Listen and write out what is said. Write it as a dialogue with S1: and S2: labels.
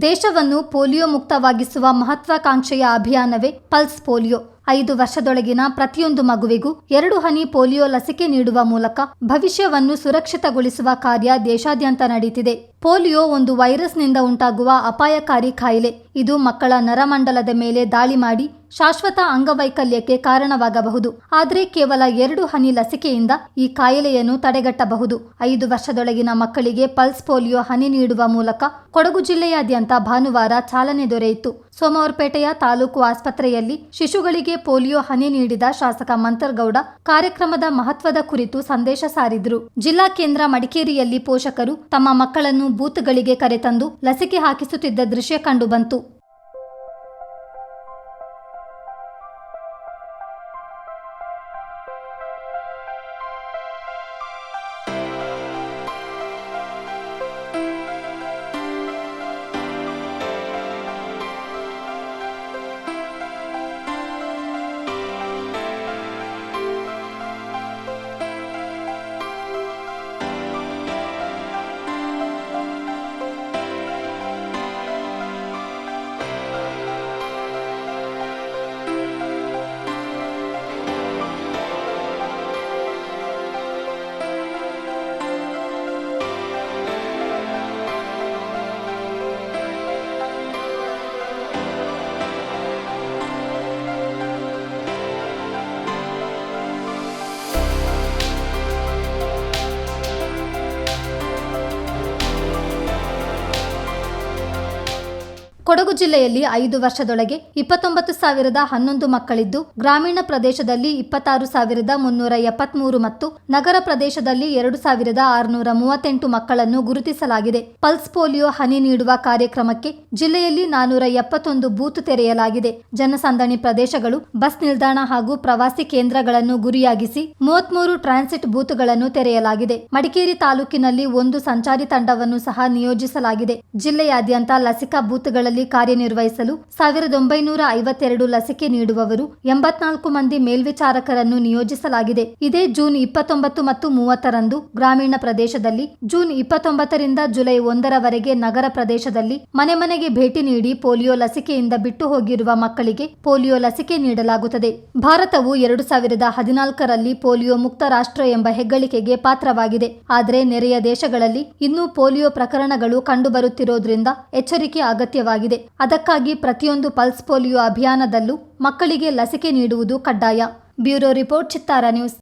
S1: ದೇಶವನ್ನು ಪೋಲಿಯೋ ಮುಕ್ತವಾಗಿಸುವ ಮಹತ್ವಾಕಾಂಕ್ಷೆಯ ಅಭಿಯಾನವೇ pulse polio. 5 ವರ್ಷದೊಳಗಿನ ಪ್ರತಿಯೊಂದು ಮಗುವಿಗೂ 2 ಹನಿ ಪೋಲಿಯೋ ಲಸಿಕೆ ನೀಡುವ ಮೂಲಕ ಭವಿಷ್ಯವನ್ನು ಸುರಕ್ಷಿತಗೊಳಿಸುವ ಕಾರ್ಯ ದೇಶಾದ್ಯಂತ ನಡೆಯುತ್ತಿದೆ. ಪೋಲಿಯೋ ಒಂದು ವೈರಸ್ನಿಂದ ಉಂಟಾಗುವ ಅಪಾಯಕಾರಿ ಕಾಯಿಲೆ. ಇದು ಮಕ್ಕಳ ನರಮಂಡಲದ ಮೇಲೆ ದಾಳಿ ಮಾಡಿ ಶಾಶ್ವತ ಅಂಗವೈಕಲ್ಯಕ್ಕೆ ಕಾರಣವಾಗಬಹುದು. ಆದರೆ ಕೇವಲ 2 ಹನಿ ಲಸಿಕೆಯಿಂದ ಈ ಕಾಯಿಲೆಯನ್ನು ತಡೆಗಟ್ಟಬಹುದು. 5 ವರ್ಷದೊಳಗಿನ ಮಕ್ಕಳಿಗೆ ಪಲ್ಸ್ ಪೋಲಿಯೋ ಹನಿ ನೀಡುವ ಮೂಲಕ ಕೊಡಗು ಜಿಲ್ಲೆಯಾದ್ಯಂತ ಭಾನುವಾರ ಚಾಲನೆ ದೊರೆಯಿತು. ಸೋಮವಾರಪೇಟೆಯ ತಾಲೂಕು ಆಸ್ಪತ್ರೆಯಲ್ಲಿ ಶಿಶುಗಳಿಗೆ ಪೋಲಿಯೋ ಹನಿ ನೀಡಿದ ಶಾಸಕ ಮಂತರ್ಗೌಡ ಕಾರ್ಯಕ್ರಮದ ಮಹತ್ವದ ಕುರಿತು ಸಂದೇಶ ಸಾರಿದ್ರು. ಜಿಲ್ಲಾ ಕೇಂದ್ರ ಮಡಿಕೇರಿಯಲ್ಲಿ ಪೋಷಕರು ತಮ್ಮ ಮಕ್ಕಳನ್ನು ಬೂತ್ಗಳಿಗೆ ಕರೆತಂದು ಲಸಿಕೆ ಹಾಕಿಸುತ್ತಿದ್ದ ದೃಶ್ಯ ಕಂಡುಬಂತು. ಕೊಡಗು ಜಿಲ್ಲೆಯಲ್ಲಿ 5 ವರ್ಷದೊಳಗೆ 29,011 ಮಕ್ಕಳಿದ್ದು, ಗ್ರಾಮೀಣ ಪ್ರದೇಶದಲ್ಲಿ 26,373 ಮತ್ತು ನಗರ ಪ್ರದೇಶದಲ್ಲಿ 2,638 ಮಕ್ಕಳನ್ನು ಗುರುತಿಸಲಾಗಿದೆ. ಪಲ್ಸ್ ಪೋಲಿಯೋ ಹನಿ ನೀಡುವ ಕಾರ್ಯಕ್ರಮಕ್ಕೆ ಜಿಲ್ಲೆಯಲ್ಲಿ 471 ಬೂತ್ ತೆರೆಯಲಾಗಿದೆ. ಜನಸಂದಣಿ ಪ್ರದೇಶಗಳು, ಬಸ್ ನಿಲ್ದಾಣ ಹಾಗೂ ಪ್ರವಾಸಿ ಕೇಂದ್ರಗಳನ್ನು ಗುರಿಯಾಗಿಸಿ 33 ಟ್ರಾನ್ಸಿಟ್ ಬೂತ್ಗಳನ್ನು ತೆರೆಯಲಾಗಿದೆ. ಮಡಿಕೇರಿ ತಾಲೂಕಿನಲ್ಲಿ 1 ಸಂಚಾರಿ ತಂಡವನ್ನು ಸಹ ನಿಯೋಜಿಸಲಾಗಿದೆ. ಜಿಲ್ಲೆಯಾದ್ಯಂತ ಲಸಿಕಾ ಬೂತ್ಗಳಲ್ಲಿ ಕಾರ್ಯನಿರ್ವಹಿಸಲು 1952 ಲಸಿಕೆ ನೀಡುವವರು 84 ಮಂದಿ ಮೇಲ್ವಿಚಾರಕರನ್ನು ನಿಯೋಜಿಸಲಾಗಿದೆ. ಇದೇ ಜೂನ್ 29 ಮತ್ತು 30ರಂದು ಗ್ರಾಮೀಣ ಪ್ರದೇಶದಲ್ಲಿ, ಜೂನ್ 29ರಿಂದ ಜುಲೈ 1ರವರೆಗೆ ನಗರ ಪ್ರದೇಶದಲ್ಲಿ ಮನೆ ಮನೆಗೆ ಭೇಟಿ ನೀಡಿ ಪೋಲಿಯೋ ಲಸಿಕೆಯಿಂದ ಬಿಟ್ಟು ಹೋಗಿರುವ ಮಕ್ಕಳಿಗೆ ಪೋಲಿಯೋ ಲಸಿಕೆ ನೀಡಲಾಗುತ್ತದೆ. ಭಾರತವು 2014ರಲ್ಲಿ ಪೋಲಿಯೋ ಮುಕ್ತ ರಾಷ್ಟ್ರ ಎಂಬ ಹೆಗ್ಗಳಿಕೆಗೆ ಪಾತ್ರವಾಗಿದೆ. ಆದರೆ ನೆರೆಯ ದೇಶಗಳಲ್ಲಿ ಇನ್ನೂ ಪೋಲಿಯೋ ಪ್ರಕರಣಗಳು ಕಂಡುಬರುತ್ತಿರೋದ್ರಿಂದ ಎಚ್ಚರಿಕೆ ಅಗತ್ಯವಾಗಿದೆ. ಅದಕ್ಕಾಗಿ ಪ್ರತಿಯೊಂದು ಪಲ್ಸ್ ಪೋಲಿಯೋ ಅಭಿಯಾನದಲ್ಲೂ ಮಕ್ಕಳಿಗೆ ಲಸಿಕೆ ನೀಡುವುದು ಕಡ್ಡಾಯ. ಬ್ಯೂರೋ ರಿಪೋರ್ಟ್, ಚಿತ್ತಾರ ನ್ಯೂಸ್.